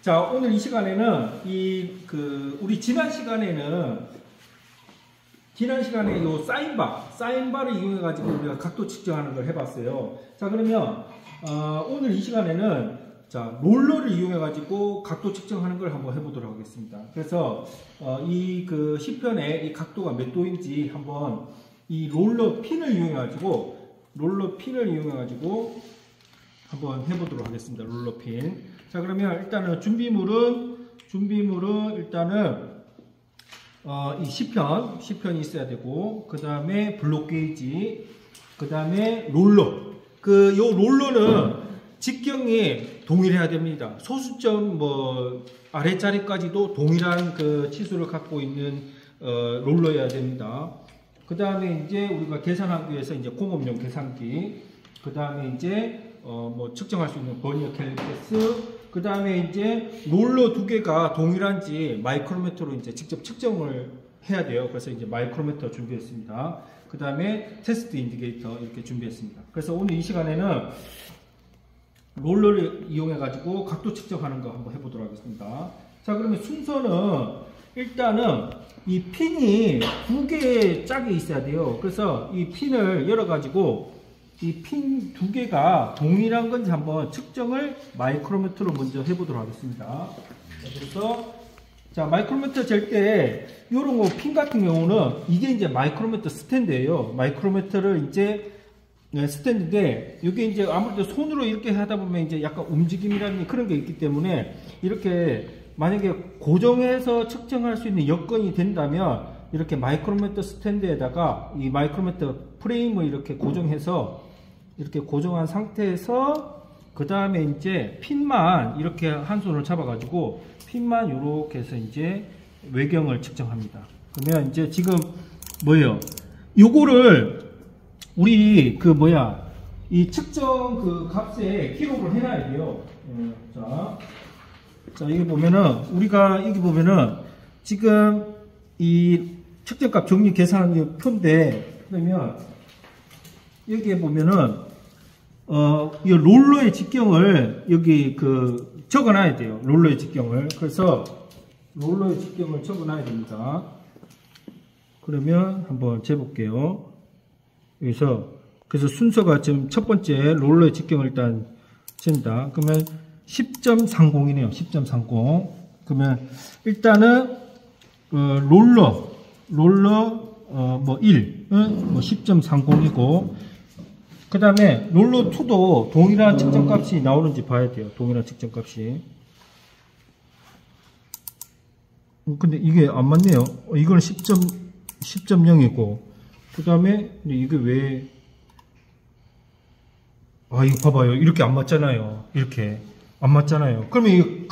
자, 오늘 이 시간에는 우리 지난 시간에 요 사인바를 이용해 가지고 우리가 각도 측정하는 걸 해봤어요. 자, 그러면 오늘 이 시간에는 자, 롤러를 이용해 가지고 각도 측정하는 걸 한번 해보도록 하겠습니다. 그래서 이 시편의 이 각도가 몇 도인지 한번 이 롤러 핀을 이용해 가지고 한번 해보도록 하겠습니다. 롤러 핀. 자, 그러면 일단은 준비물은 일단은 이 시편이 있어야 되고, 그 다음에 블록 게이지, 그 다음에 롤러. 요 롤러는 직경이 동일해야 됩니다. 소수점 아래자리까지도 동일한 치수를 갖고 있는 롤러여야 됩니다. 그 다음에 이제 우리가 계산하기 위해서 이제 공업용 계산기, 그 다음에 이제 측정할 수 있는 버니어 캘리퍼스, 그 다음에 이제 롤러 두 개가 동일한지 마이크로미터로 이제 직접 측정을 해야 돼요. 그래서 이제 마이크로미터 준비했습니다. 그 다음에 테스트 인디케이터 이렇게 준비했습니다. 그래서 오늘 이 시간에는 롤러를 이용해 가지고 각도 측정하는 거 한번 해보도록 하겠습니다. 자, 그러면 순서는 일단은 이 핀이 두 개의 짝이 있어야 돼요. 그래서 이 핀을 열어 가지고 이 핀 두 개가 동일한 건지 한번 측정을 마이크로미터로 먼저 해보도록 하겠습니다. 자, 그래서 자, 마이크로미터 잴 때 요런 거 핀 같은 경우는 이게 이제 마이크로미터 스탠드예요. 마이크로미터를 이제 스탠드인데 이게 이제 아무래도 손으로 이렇게 하다 보면 이제 약간 움직임이라는 그런 게 있기 때문에 이렇게 만약에 고정해서 측정할 수 있는 여건이 된다면 이렇게 마이크로미터 스탠드에다가 이 마이크로미터 프레임을 이렇게 고정해서 이렇게 고정한 상태에서 그 다음에 이제 핀만 이렇게 한 손으로 잡아가지고 핀만 이렇게 해서 이제 외경을 측정합니다. 그러면 이제 지금 뭐예요? 요거를 우리 이 측정 값에 기록을 해놔야 돼요. 자, 여기 보면은 우리가 여기 보면은 지금 이 측정값 정리 계산하는 표인데, 그러면 여기에 보면은 이 롤러의 직경을 여기 적어놔야 돼요. 롤러의 직경을. 그래서 롤러의 직경을 적어놔야 됩니다. 그러면 한번 재볼게요. 여기서 그래서 순서가 지금 첫 번째 롤러의 직경을 일단 잰다. 그러면 10.30이네요. 10.30. 그러면 일단은 롤러 1은 10.30이고, 그 다음에 롤러 2도 동일한 측정값이 나오는지 봐야 돼요. 동일한 측정값이. 근데 이게 안 맞네요. 이거는 10.0이고, 그 다음에 이게 왜 이거 봐봐요. 이렇게 안 맞잖아요. 이렇게 안 맞잖아요. 그러면 이거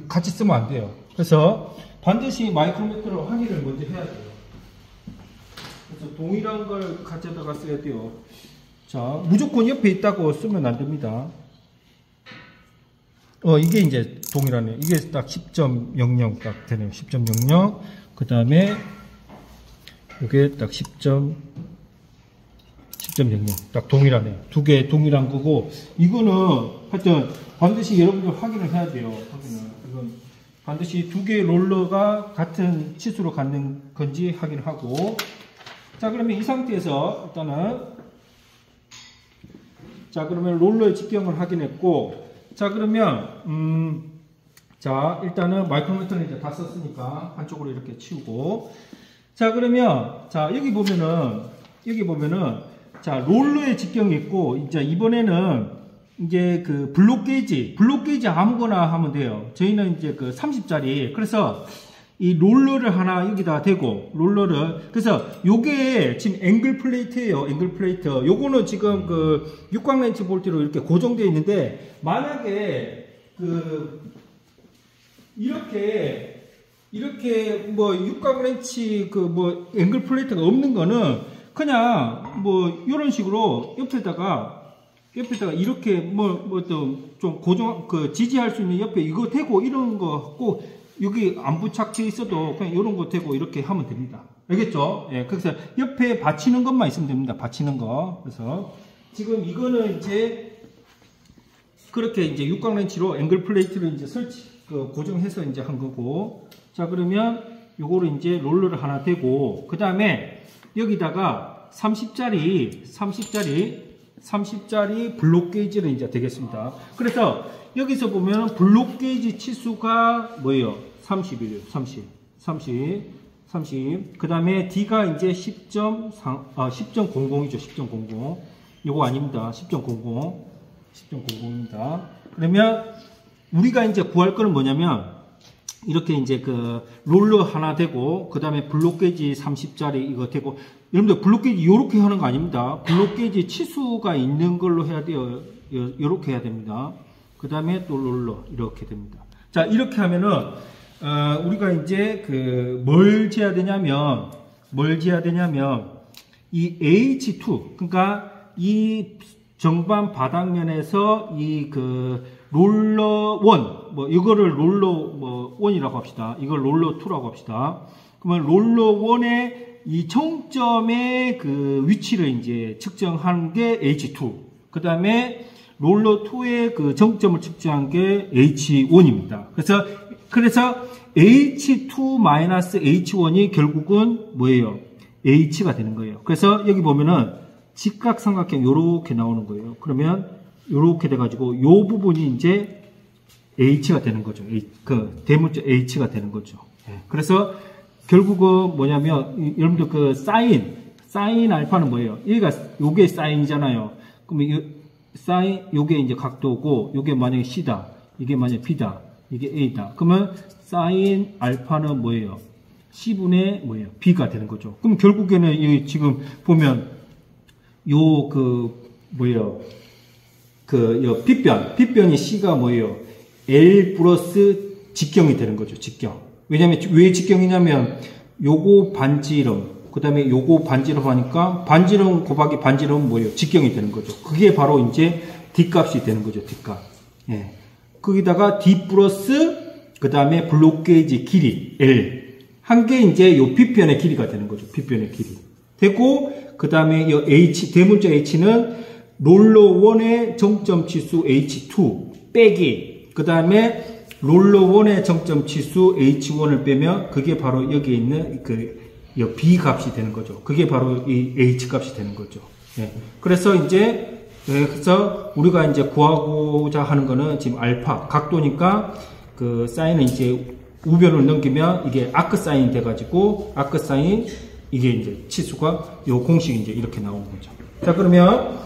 같이 쓰면 안 돼요. 그래서 반드시 마이크로미터로 확인을 먼저 해야 돼요. 그래서 동일한 걸 가져다가 써야 돼요. 자, 무조건 옆에 있다고 쓰면 안 됩니다. 이게 이제 동일하네요. 이게 딱 10.00 딱 되네요. 10.00. 그 다음에 이게 딱 10.00 딱 동일하네요. 두 개 동일한 거고, 이거는 하여튼 반드시 여러분들 확인을 해야 돼요. 이건 반드시 두 개의 롤러가 같은 치수로 갖는 건지 확인을 하고. 자, 그러면 이 상태에서 일단은 자, 그러면 롤러의 직경을 확인했고, 자, 그러면 자, 일단은 마이크로미터는 이제 다 썼으니까 한쪽으로 이렇게 치우고, 자, 그러면 자, 여기 보면은 자, 롤러의 직경이 있고, 이제 이번에는 이제 블록 게이지 아무거나 하면 돼요. 저희는 이제 30짜리. 그래서 이 롤러를 하나 여기다 대고, 그래서 요게 지금 앵글 플레이트예요. 앵글 플레이트. 요거는 지금 육각 렌치 볼트로 이렇게 고정되어 있는데, 만약에 이렇게 육각 렌치 앵글 플레이트가 없는 거는 그냥 이런 식으로 옆에다가 이렇게 좀 고정 지지할 수 있는 옆에 이거 대고 이런 거 꼭 여기 안 부착돼 있어도 그냥 이런 거 대고 이렇게 하면 됩니다. 알겠죠? 예, 그래서 옆에 받치는 것만 있으면 됩니다. 받치는 거. 그래서 지금 이거는 이제 그렇게 이제 육각 렌치로 앵글 플레이트를 이제 그 고정해서 이제 한 거고. 자, 그러면 요거를 이제 롤러를 하나 대고, 그 다음에 여기다가 30짜리 블록 게이지를 이제 되겠습니다. 그래서 여기서 보면 블록 게이지 치수가 뭐예요? 30이에요. 30. 그 다음에 D가 이제 10.00이죠. 10.00. 요거 아닙니다. 10.00입니다. 그러면 우리가 이제 구할 거는 뭐냐면, 이렇게 이제 그 롤러 하나 되고, 그 다음에 블록 게이지 30짜리 이거 되고, 여러분들 블록 게이지 요렇게 하는 거 아닙니다. 블록 게이지 치수가 있는 걸로 해야 돼요. 요렇게 해야 됩니다. 그 다음에 또 롤러 이렇게 됩니다. 자, 이렇게 하면은 우리가 이제 그 뭘 재야 되냐면 이 H2, 그러니까 이 정반 바닥면에서 이 그 롤러 1, 뭐 이거를 롤러 1이라고 합시다. 이걸 롤러 2라고 합시다. 그러면 롤러 1의 이 총점의 그 위치를 이제 측정한 게 H2. 그 다음에 롤러 2의 그 정점을 측정한 게 H1입니다. 그래서 H2-H1이 결국은 뭐예요? H가 되는 거예요. 그래서 여기 보면은 직각삼각형 요렇게 나오는 거예요. 그러면 요렇게 돼가지고 요 부분이 이제 H가 되는 거죠. 그 대문자 H가 되는 거죠. 그래서 결국은 뭐냐면 여러분들 그 사인 알파는 뭐예요? 여기가 요게 사인이잖아요. 그러면 요게 이제 각도고, 요게 만약에 C다, 이게 만약에 B다, 이게 A다. 그러면 사인 알파는 뭐예요? C분의 뭐예요? B가 되는 거죠. 그럼 결국에는 이 지금 보면 요 그 뭐예요? 요 빗변이 C가 뭐예요? L 플러스 직경이 되는 거죠. 직경. 왜냐면 왜 직경이냐면 요거 반지름, 그 다음에 요거 반지름 하니까 반지름 곱하기 반지름은 뭐예요? 직경이 되는 거죠. 그게 바로 이제 D값이 되는 거죠. D값. 예. 거기다가 D 플러스 그 다음에 블록 게이지 길이 L 한 게 이제 요 빗변의 길이가 되는 거죠. 빗변의 길이 되고, 그 다음에 요 H 대문자 H는 롤러 1의 정점 치수 H2 빼기, 그 다음에 롤러 1의 정점 치수 H1을 빼면 그게 바로 여기에 있는 그 B 값이 되는 거죠. 그게 바로 이 H 값이 되는 거죠. 예. 그래서 이제 그래서 우리가 이제 구하고자 하는 거는 지금 알파 각도니까 그 사인은 이제 우변을 넘기면 이게 아크 사인이 돼가지고 아크 사인 이게 이제 치수가 요 공식이 이제 이렇게 나오는 거죠. 자, 그러면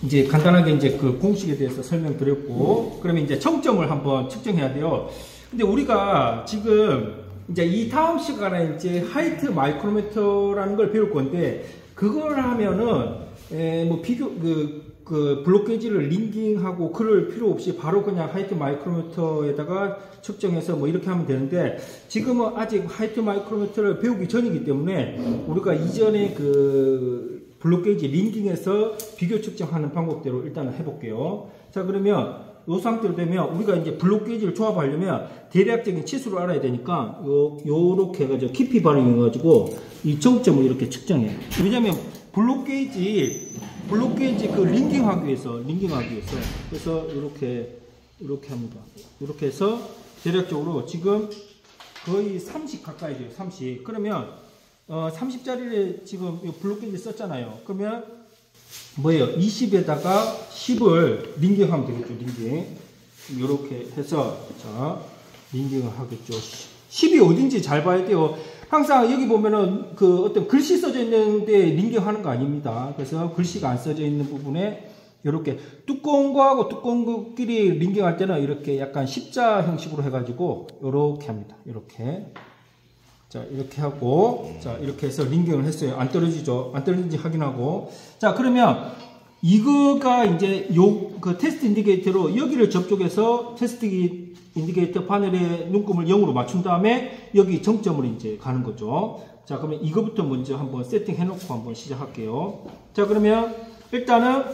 이제 간단하게 이제 그 공식에 대해서 설명드렸고, 그러면 이제 청점을 한번 측정해야 돼요. 근데 우리가 지금 이제 이 다음 시간에 이제 하이트 마이크로미터라는 걸 배울 건데, 그걸 하면은 뭐 그 블록 게이지를 링킹하고 그럴 필요 없이 바로 그냥 하이트 마이크로미터에다가 측정해서 뭐 이렇게 하면 되는데, 지금은 아직 하이트 마이크로미터를 배우기 전이기 때문에 우리가 이전에 그 블록 게이지 링킹해서 비교 측정하는 방법대로 일단은 해볼게요. 자, 그러면 이 상태로 되면 우리가 이제 블록 게이지를 조합하려면 대략적인 치수를 알아야 되니까 요렇게 해가지고 깊이 발행해가지고 이 정점을 이렇게 측정해요. 왜냐면 블록 게이지 그 링킹하기 위해서 그래서 이렇게 합니다. 이렇게 해서 대략적으로 지금 거의 30 가까이 돼요. 30. 그러면 30짜리를 지금 블록 게이지 썼잖아요. 그러면 뭐예요? 20에다가 10을 링킹하면 되겠죠. 링킹. 이렇게 해서 자 링킹을 하겠죠. 10이 어딘지 잘 봐야 돼요. 항상 여기 보면은 그 어떤 글씨 써져 있는데 링킹하는 거 아닙니다. 그래서 글씨가 안 써져 있는 부분에 이렇게 두꺼운 거하고 두꺼운 거끼리 링킹할 때는 이렇게 약간 십자 형식으로 해가지고 이렇게 합니다. 이렇게. 자, 이렇게 하고, 자, 이렇게 해서 링킹을 했어요. 안 떨어지죠? 안 떨어지는지 확인하고. 자, 그러면 이거가 이제 그 테스트 인디케이터로 여기를 접촉해서 테스트 인디케이터 파넬에 눈금을 0으로 맞춘 다음에 여기 정점을 이제 가는 거죠. 자, 그러면 이거부터 먼저 한번 세팅 해놓고 한번 시작할게요. 자, 그러면 일단은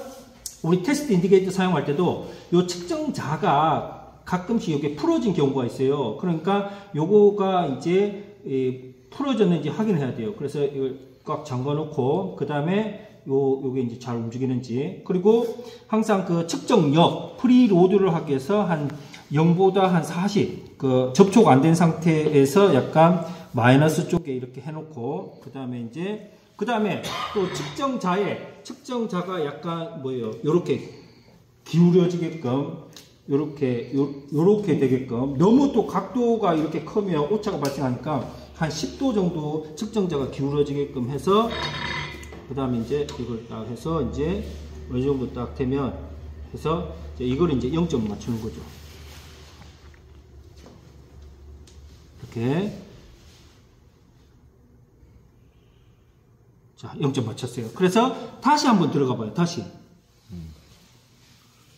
우리 테스트 인디케이터 사용할 때도 요 측정자가 가끔씩 이게 풀어진 경우가 있어요. 그러니까 요거가 이제 풀어졌는지 확인해야 돼요. 그래서 이걸 꽉 잠궈 놓고 그 다음에 요게 이제 잘 움직이는지, 그리고 항상 그 측정력 프리로드를 하기 위해서 한 0보다 한 40, 그 접촉 안 된 상태에서 약간 마이너스 쪽에 이렇게 해놓고, 그 다음에 또 측정자가 약간 뭐예요? 요렇게 기울어지게끔, 요렇게 되게끔, 너무 또 각도가 이렇게 크면 오차가 발생하니까 한 10도 정도 측정자가 기울어지게끔 해서, 그 다음에 이제 이걸 딱 해서 이제 어느 정도 딱 되면 해서 이걸 이제 0점 맞추는 거죠. 이렇게. 자, 0점 맞췄어요. 그래서 다시 한번 들어가 봐요. 다시.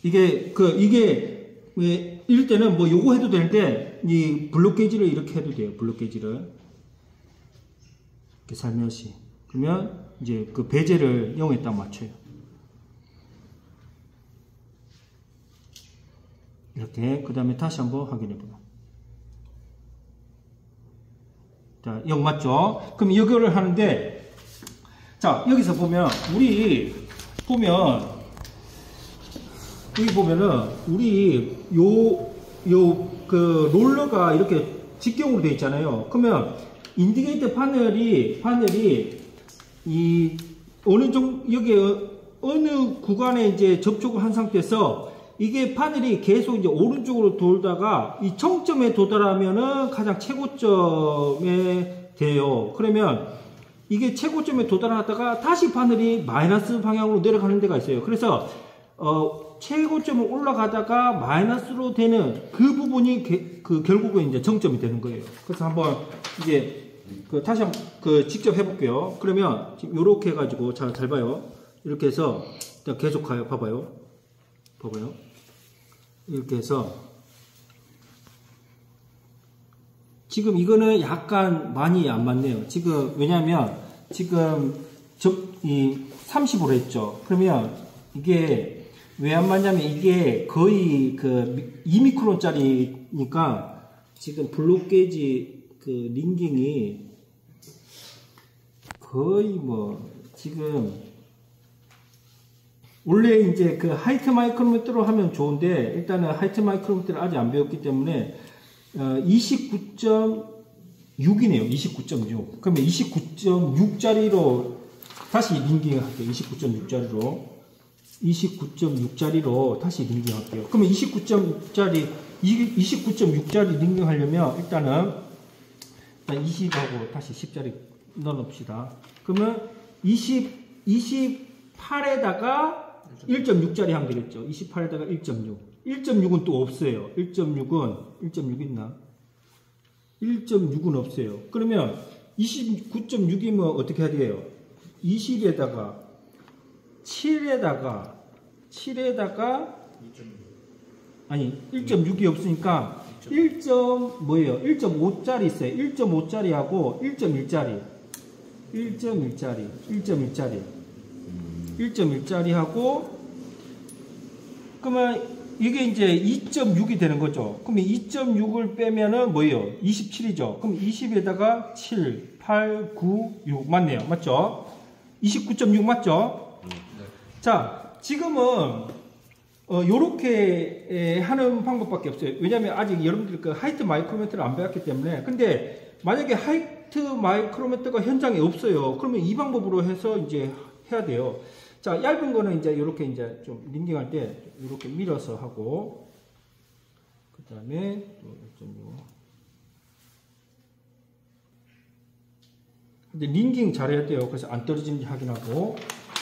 이게 왜 이럴 때는 뭐 요거 해도 되는데 이 블록 게이지를 이렇게 해도 돼요. 블록 게이지를 이렇게 살며시. 그러면 이제 그 배제를 0에 딱 맞춰요. 이렇게. 그 다음에 다시 한번 확인해 보요. 자, 0 맞죠? 그럼 이거를 하는데, 자, 여기서 보면, 여기 보면은, 그 롤러가 이렇게 직경으로 되어 있잖아요. 그러면, 인디케이터 파넬이, 여기 어느 구간에 이제 접촉을 한 상태에서, 이게 파넬이 계속 이제 오른쪽으로 돌다가 이 정점에 도달하면은 가장 최고점에 돼요. 그러면 이게 최고점에 도달하다가 다시 파넬이 마이너스 방향으로 내려가는 데가 있어요. 그래서 최고점을 올라가다가 마이너스로 되는 그 부분이 결국은 이제 정점이 되는 거예요. 그래서 한번 이제 다시 한번 직접 해볼게요. 그러면 지금 요렇게 해가지고 잘 봐요. 이렇게 해서 일단 계속 가요. 봐봐요. 이렇게 해서 지금 이거는 약간 많이 안 맞네요. 지금 왜냐면 지금 이 30으로 했죠. 그러면 이게 왜 안 맞냐면 이게 거의 그 2미크론짜리니까 지금 블록 게이지 그 링깅이 거의 뭐 지금 원래 이제 그 하이트 마이크로미터로 하면 좋은데 일단은 하이트 마이크로미터를 아직 안 배웠기 때문에 29.6이네요. 29.6. 그러면 29.6짜리로 다시 링깅 할게요. 29.6짜리로 다시 링깅 할게요. 그러면 29.6짜리 링깅 하려면 일단 20하고 다시 10짜리 넣어놓읍시다. 그러면 28에다가 1.6짜리 하면 되겠죠. 28에다가 1.6. 1.6은 또 없어요. 1.6 있나? 1.6은 없어요. 그러면 29.6이면 어떻게 해야 돼요? 20에다가 7에다가 아니 1.6이 없으니까 1.5짜리 있어요. 1.5짜리하고 1.1짜리 하고 그러면 이게 이제 2.6이 되는 거죠. 그러면 2.6을 빼면은 뭐예요? 27이죠. 그럼 20에다가 7, 8, 9, 6 맞네요. 맞죠? 29.6 맞죠? 네. 자, 지금은 요렇게 하는 방법밖에 없어요. 왜냐면 아직 여러분들이 그 하이트 마이크로미터를 안 배웠기 때문에. 근데 만약에 하이트 마이크로미터가 현장에 없어요. 그러면 이 방법으로 해서 이제 해야 돼요. 자, 얇은 거는 이제 이렇게 이제 좀 링깅할 때 이렇게 밀어서 하고, 그 다음에 또 1.6. 근데 링깅 잘해야 돼요. 그래서 안 떨어지는지 확인하고.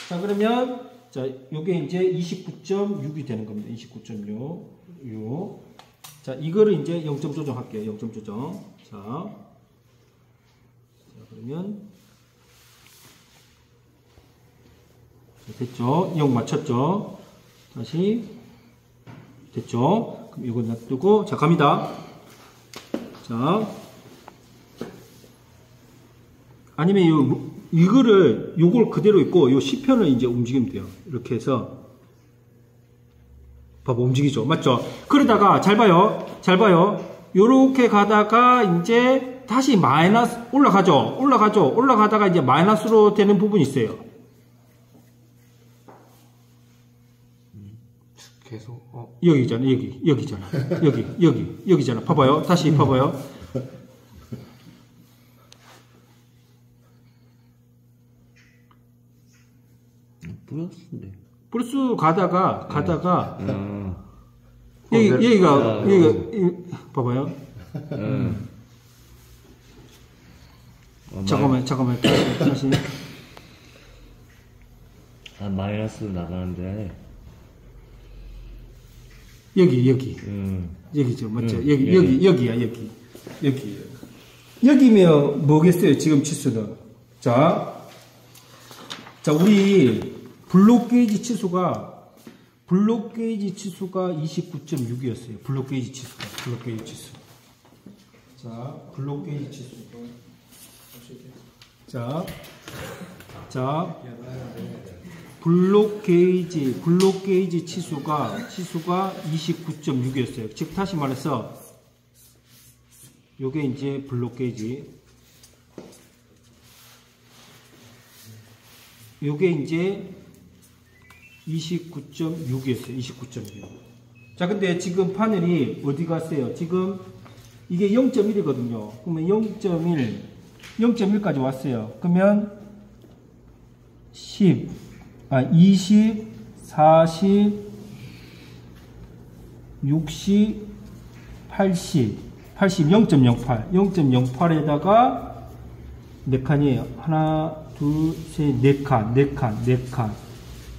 자, 그러면, 자, 요게 이제 29.6이 되는 겁니다. 29.6. 자, 이거를 이제 0점 조정할게요. 0점 조정. 자, 그러면, 됐죠? 0 맞췄죠? 다시 됐죠? 그럼 이거 놔두고 자 갑니다. 자 아니면 요걸 그대로 있고 요 시편을 이제 움직이면 돼요. 이렇게 해서 봐봐 움직이죠? 맞죠? 그러다가 잘 봐요. 요렇게 가다가 이제 다시 마이너스 올라가다가 이제 마이너스로 되는 부분이 있어요. 계속 여기잖아. 여기잖아. 여기잖아. 봐봐요. 다시 봐봐요. 플러스인데. 플러스 가다가 여기가 봐봐요. 잠깐만 다시. 마이너스 나가는데. 여기죠, 맞죠? 여기야. 여기면 뭐겠어요? 지금 치수는. 자, 우리 블록 게이지 치수가 29.6이었어요. 블록 게이지 치수. 자, 블록 게이지 치수. 자, 블록 게이지 치수가 29.6이었어요. 즉 다시 말해서 요게 이제 블록 게이지, 요게 이제 29.6이었어요. 29.6. 자, 근데 지금 파넬이 어디 갔어요? 지금 이게 0.1이거든요. 그러면 0.1까지 왔어요. 그러면 20, 40, 60, 80, 0.08. 0.08에다가 몇 칸이에요? 하나, 둘, 셋, 네 칸.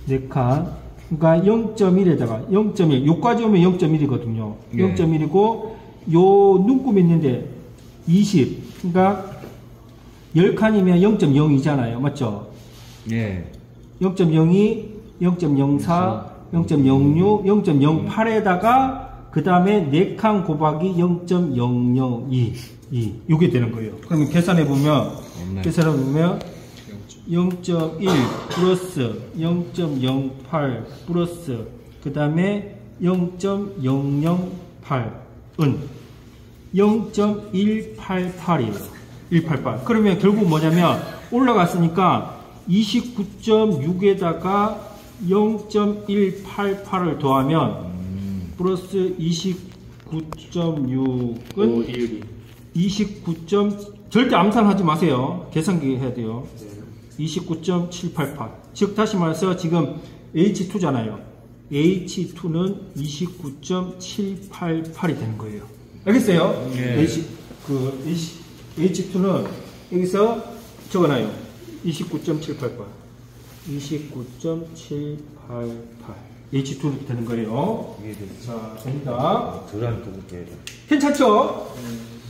그러니까 0.1에다가 0.1. 요까지 오면 0.1이거든요. 네. 0.1이고, 요 눈금이 있는데 20. 그러니까 10칸이면 0.02잖아요. 맞죠? 예. 0.02, 0.04, 0.06, 0.08에다가 그 다음에 4칸 곱하기 0.002 이게 되는 거예요. 그러면 계산해 보면 0.1 플러스 0.08 플러스 그 다음에 0.008은 0.188이에요. 188. 그러면 결국 뭐냐면 올라갔으니까 29.6에다가 0.188을 더하면 플러스 29.6은 29. 절대 암산하지 마세요. 계산기 해야 돼요. 29.788. 즉 다시 말해서 지금 H2잖아요. H2는 29.788이 되는 거예요. 알겠어요? 네. H2는 여기서 적어놔요. 29.788. 29.788. H2로 되는 거예요. 자, 됩니다. 괜찮죠?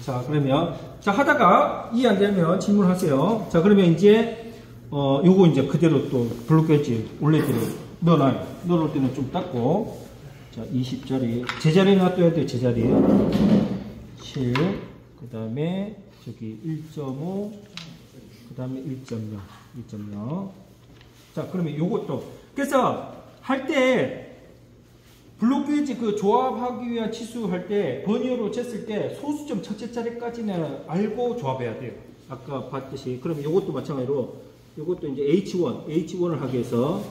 자, 그러면, 하다가 이해 안 되면 질문하세요. 자, 그러면 이제, 요거 이제 그대로 또 블록 게이지 올레기를 넣어놔요. 넣을 때는 좀 닦고. 자, 20짜리. 제자리에 놔둬야 돼요, 제자리. 7. 그 다음에, 저기 1.5. 그 다음에 1.0. 자, 그러면 요것도. 그래서, 할 때 블록 게이지 그 조합하기 위한 치수 할 때 버니어로 쟀을 때 소수점 첫째 자리까지는 알고 조합해야 돼요. 아까 봤듯이. 그러면 이것도 마찬가지로 이것도 이제 H1을 하기 위해서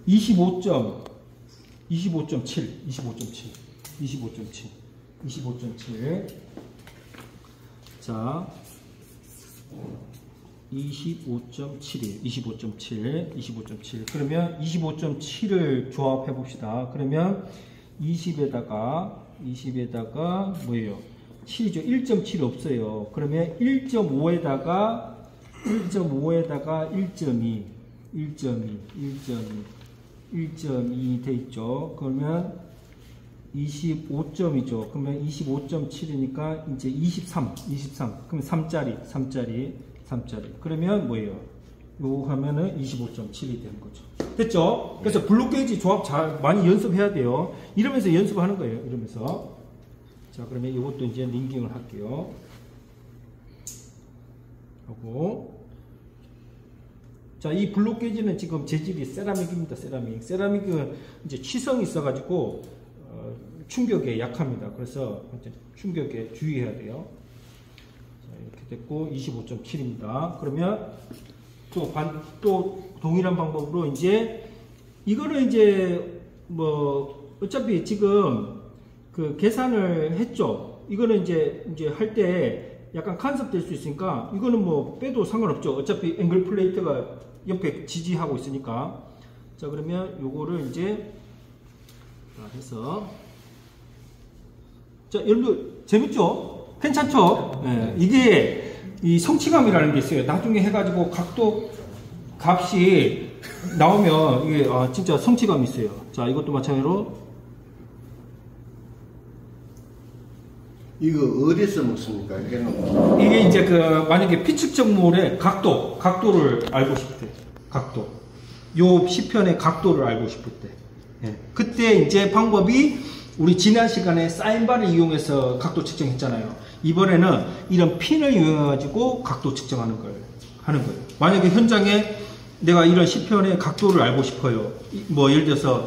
(25.7) 자, 25.7이에요. 25.7. 그러면 25.7을 조합해 봅시다. 그러면 20에다가 뭐예요? 7이죠. 1.7이 없어요. 그러면 1.5에다가 1.2 돼 있죠. 그러면 25점이죠. 그러면 25.7이니까 이제 23. 그러면 3짜리. 그러면 뭐예요? 요 하면은 25.7이 되는 거죠. 됐죠? 그래서 블록 게이지 조합 잘 많이 연습해야 돼요. 이러면서 연습하는 거예요. 이러면서. 자, 그러면 이것도 이제 링킹을 할게요. 하고. 자, 이 블록 게이지는 지금 재질이 세라믹입니다. 세라믹은 이제 취성이 있어가지고 충격에 약합니다. 그래서 충격에 주의해야 돼요. 이렇게 됐고 25.7입니다. 그러면 또 동일한 방법으로 이제 이거는 이제 뭐 어차피 지금 그 계산을 했죠. 이거는 이제 할 때 약간 간섭될 수 있으니까 이거는 뭐 빼도 상관없죠. 어차피 앵글 플레이트가 옆에 지지하고 있으니까. 자, 그러면 요거를 이제 해서, 자, 여러분들 재밌죠? 괜찮죠? 네, 이게 이 성취감이라는 게 있어요. 나중에 해가지고 각도 값이 나오면 이게 진짜 성취감이 있어요. 자, 이것도 마찬가지로. 이거 어디서 먹습니까? 이게 이제 만약에 피측정물의 각도를 알고 싶을 때, 각도. 요 시편의 각도를 알고 싶을 때. 예. 그때 이제 방법이 우리 지난 시간에 사인바를 이용해서 각도 측정했잖아요. 이번에는 이런 핀을 이용해가지고 각도 측정하는 걸 하는 거예요. 만약에 현장에 내가 이런 시편의 각도를 알고 싶어요. 뭐 예를 들어서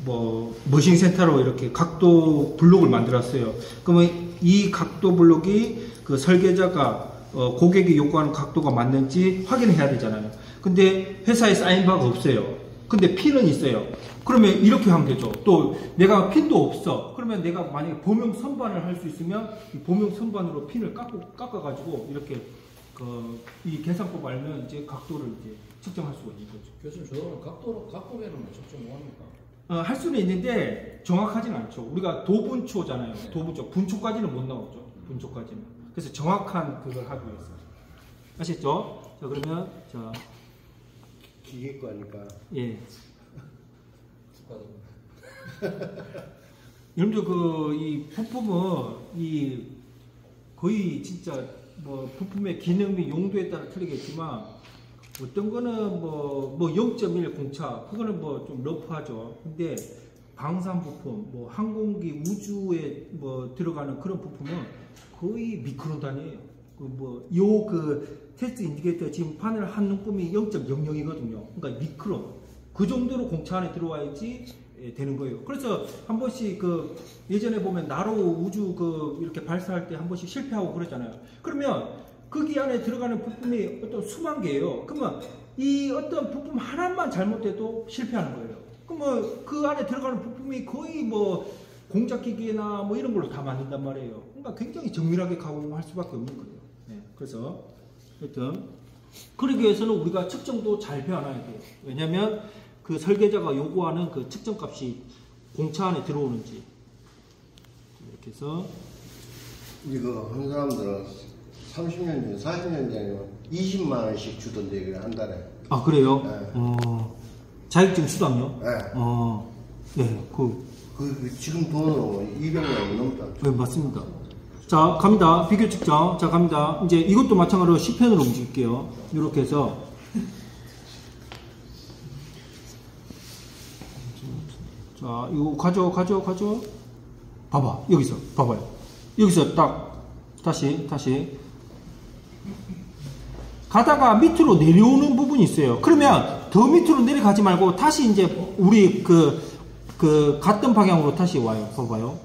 뭐 머신센터로 이렇게 각도 블록을 만들었어요. 그러면 이 각도 블록이 그 설계자가 고객이 요구하는 각도가 맞는지 확인해야 되잖아요. 근데 회사에 사인바가 없어요. 근데 핀은 있어요. 그러면 이렇게 하면 되죠. 또 내가 핀도 없어. 그러면 내가 만약에 보명 선반을 할 수 있으면 이 보명 선반으로 핀을 깎아가지고 이렇게 이 계산법 알면 이제 각도를 이제 측정할 수가 있는 거죠. 교수님, 저는 각도면은 측정 뭐합니까? 할 수는 있는데 정확하진 않죠. 우리가 도분초잖아요. 도분초. 분초까지는 못 나오죠. 분초까지는. 그래서 정확한 그걸 하기 위해서. 아셨죠? 자, 그러면 자 기계과니까. 예. 여러분들 이 부품은 거의 진짜 뭐 부품의 기능 및 용도에 따라 틀리겠지만 어떤 거는 뭐 0.1 공차 그거는 뭐 좀 러프하죠. 근데 방산 부품, 뭐 항공기 우주에 뭐 들어가는 그런 부품은 거의 미크론 단위예요. 테스트 인디케이터 지금 파넬 한 눈금이 0.00이거든요. 그러니까 미크론 그 정도로 공차 안에 들어와야지 되는 거예요. 그래서 한 번씩 예전에 보면 나로 우주 이렇게 발사할 때 한 번씩 실패하고 그러잖아요. 그러면 거기 안에 들어가는 부품이 어떤 수만 개예요. 그러면 이 어떤 부품 하나만 잘못돼도 실패하는 거예요. 그러면 그 안에 들어가는 부품이 거의 뭐 공작기계나 뭐 이런 걸로 다 만든단 말이에요. 그러니까 굉장히 정밀하게 가공할 수밖에 없는 거예요. 네, 그래서 하여튼 그러기 위해서는 우리가 측정도 잘 배워놔야 돼요. 왜냐하면 그 설계자가 요구하는 그 측정값이 공차 안에 들어오는지 이렇게 해서 이거 한 사람들은 30년 전, 40년 전이면 20만 원씩 주던데 그래 한 달에. 아, 그래요? 네. 자격증 수당요? 네. 네, 지금 돈으로 200만 원 넘다. 네, 맞습니다. 자, 갑니다. 비교 측정. 자, 갑니다. 이제 이것도 마찬가지로 C편으로 움직일게요. 이렇게 해서. 자, 이거 가져. 봐봐. 여기서, 봐봐요. 여기서 다시. 가다가 밑으로 내려오는 부분이 있어요. 그러면 더 밑으로 내려가지 말고 다시 이제 우리 갔던 방향으로 다시 와요. 봐봐요.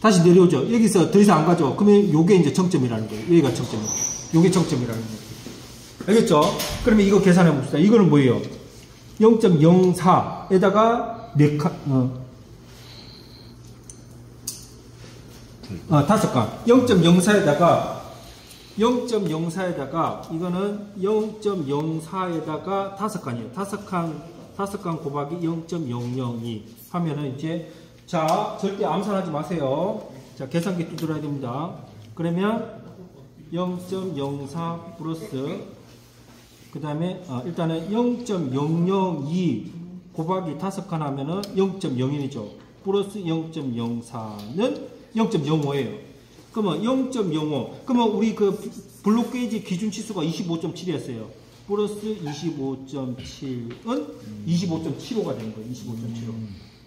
다시 내려오죠. 여기서 더 이상 안 가죠. 그러면 요게 이제 정점이라는 거예요. 여기가 정점이에요. 요게 정점이라는 거예요. 알겠죠? 그러면 이거 계산해 봅시다. 이거는 뭐예요? 0.04에다가 5칸. 0.04에다가 이거는 0.04에다가 5칸이에요. 5칸 곱하기 0.002 하면은 이제 자, 절대 암산하지 마세요. 자, 계산기 두드려야 됩니다. 그러면 0.04 플러스 그 다음에 일단은 0.002 곱하기 5칸 하면은 0.01이죠. 플러스 0.04는 0.05예요. 그러면 0.05. 그러면 우리 블록 게이지 기준 치수가 25.7이었어요. 플러스 25.7은 25.75가 되는 거예요. 25.75.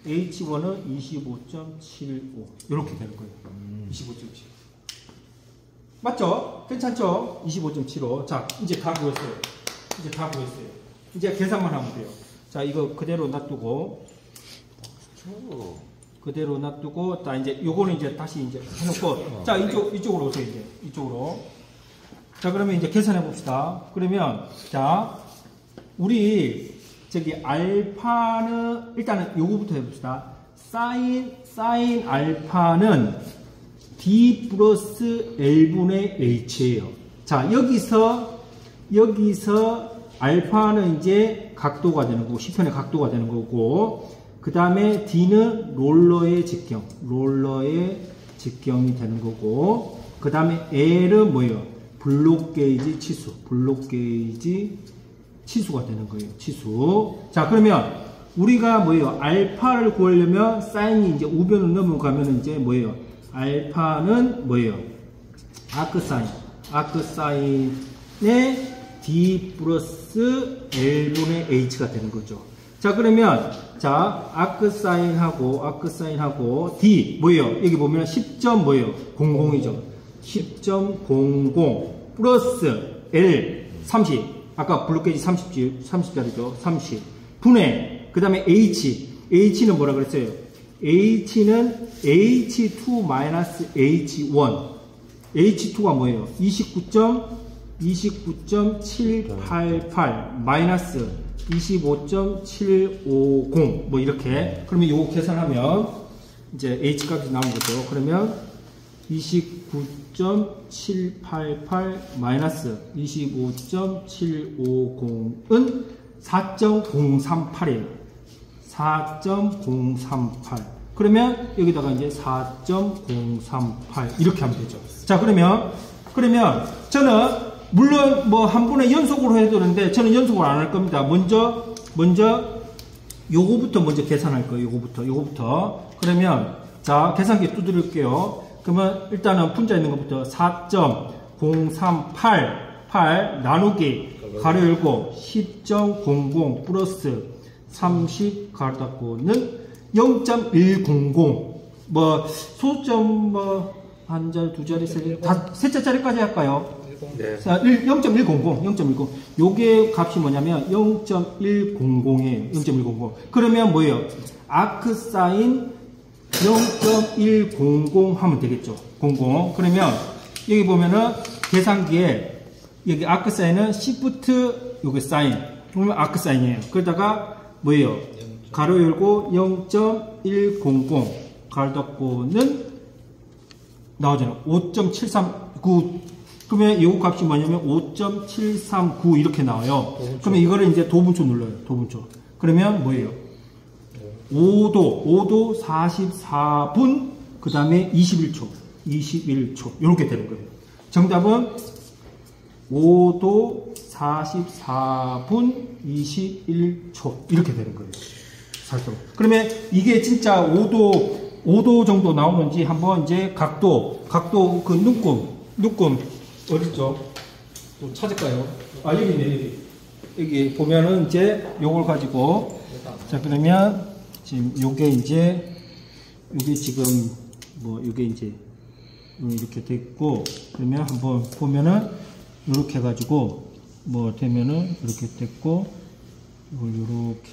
H1은 25.75. 이렇게 되는 거예요. 25.75. 맞죠? 괜찮죠? 25.75. 자, 이제 다 구했어요. 이제 계산만 하면 돼요. 자, 이거 그대로 놔두고. 그대로 놔두고, 자, 이제 요거는 이제 다시 이제 해놓고, 자, 이쪽으로 오세요, 이제. 이쪽으로. 자, 그러면 이제 계산해 봅시다. 그러면, 자, 우리, 저기, 알파는, 일단은 요거부터 해봅시다. 사인 알파는 D 플러스 L분의 H예요. 자, 여기서 알파는 이제 각도가 되는 거고, 시편의 각도가 되는 거고, 그 다음에 D는 롤러의 직경이 되는 거고, 그 다음에 L은 뭐예요? 블록 게이지 치수가 되는 거예요. 치수. 자, 그러면 우리가 뭐예요? 알파를 구하려면 사인이 이제 우변을 넘어가면 이제 뭐예요? 알파는 뭐예요? 아크사인의 D 플러스 L분의 H가 되는 거죠. 자, 그러면, 자, 아크사인하고 D, 뭐예요? 여기 보면 10점 뭐예요? 00이죠. 10.00 플러스 L 30. 아까 블록게이지 30짜리죠. 30. 분의, 그 다음에 H는 뭐라 그랬어요? H는 H2 마이너스 H1. H2가 뭐예요? 29.788 마이너스 25.750 뭐 이렇게. 그러면 요거 계산하면 이제 H 값이 나온 거죠. 그러면 29.788 마이너스 25.750은 4.038이에요. 4.038. 그러면 여기다가 이제 4.038 이렇게 하면 되죠. 자, 그러면 저는 물론 뭐 한 번에 연속으로 해도 되는데 저는 연속으로 안 할 겁니다. 먼저 요거부터 먼저 계산할 거예요. 요거부터. 그러면 자, 계산기 두드릴게요. 그러면 일단은 분자 있는 것부터 4.038 나누기 가로 열고 10.00 플러스 30 가로 닫고는 0.100 뭐 소수점 뭐 한 자리, 두 자리, 세 자리까지 할까요? 네. 자, 0.100. 요게 값이 뭐냐면 0.100이에요. 0.100. 그러면 뭐예요? 아크사인 0.100 하면 되겠죠. 00. 그러면 여기 보면은 계산기에 여기 아크사인은 시프트 요게 사인. 그러면 아크사인이에요. 그러다가 뭐예요? 가로 열고 0.100 가로 닫고는 나오잖아요. 5.739. 그러면 요 값이 뭐냐면 5.739 이렇게 나와요. 그러면 이거를 이제 도분초 눌러요. 도분초. 그러면 뭐예요? 5도 44분 그 다음에 21초 이렇게 되는 거예요. 정답은 5도 44분 21초 이렇게 되는 거예요. 살짝. 그러면 이게 진짜 5도 정도 나오는지 한번 이제 각도 그 눈금 어딨죠? 좀 찾을까요? 아, 여기 있네, 여기 보면은 이제 요걸 가지고, 자, 그러면 지금 요게 지금 뭐 요게 이제 이렇게 됐고, 그러면 한번 보면은 요렇게 해가지고 뭐 되면은 이렇게 됐고, 이걸 요렇게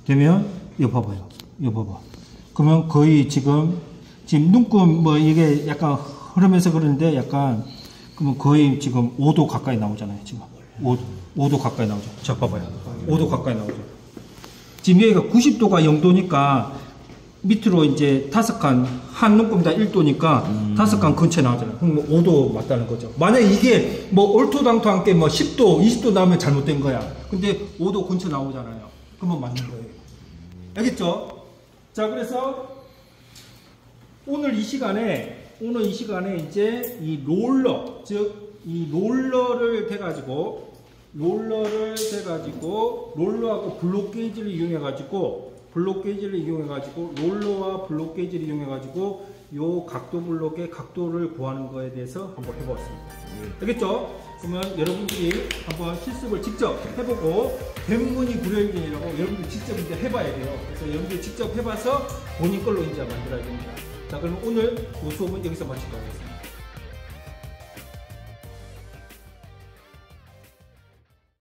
되면 이거 봐봐요. 그러면 거의 지금 눈금 뭐 이게 약간 흐르면서 그러는데 약간 그러면 거의 지금 5도 가까이 나오잖아요. 지금 5도 가까이 나오죠. 자, 봐봐요. 5도 가까이 나오죠. 지금 여기가 90도가 0도니까 밑으로 이제 5칸 한 눈금다 1도니까 5칸 근처에 나오잖아요. 그럼 5도 맞다는 거죠. 만약 이게 뭐 얼토당토 함께 뭐 10도, 20도 나오면 잘못된 거야. 근데 5도 근처 나오잖아요. 그러면 맞는 거예요. 알겠죠? 자, 그래서 오늘 이 시간에 이제 이 롤러, 즉 이 롤러를 대가지고 롤러하고 블록 게이지를 이용해가지고 롤러와 블록 게이지를 이용해가지고 요 각도 블록의 각도를 구하는 거에 대해서 한번 해보았습니다. 알겠죠? 그러면 여러분들이 한번 실습을 직접 해보고 백문이 불여일견이라고 여러분들 직접 이제 해봐야 돼요. 그래서 여러분들 직접 해봐서 본인 걸로 이제 만들어야 됩니다. 자, 그럼 오늘 이 수업은 여기서 마치도록 하겠습니다.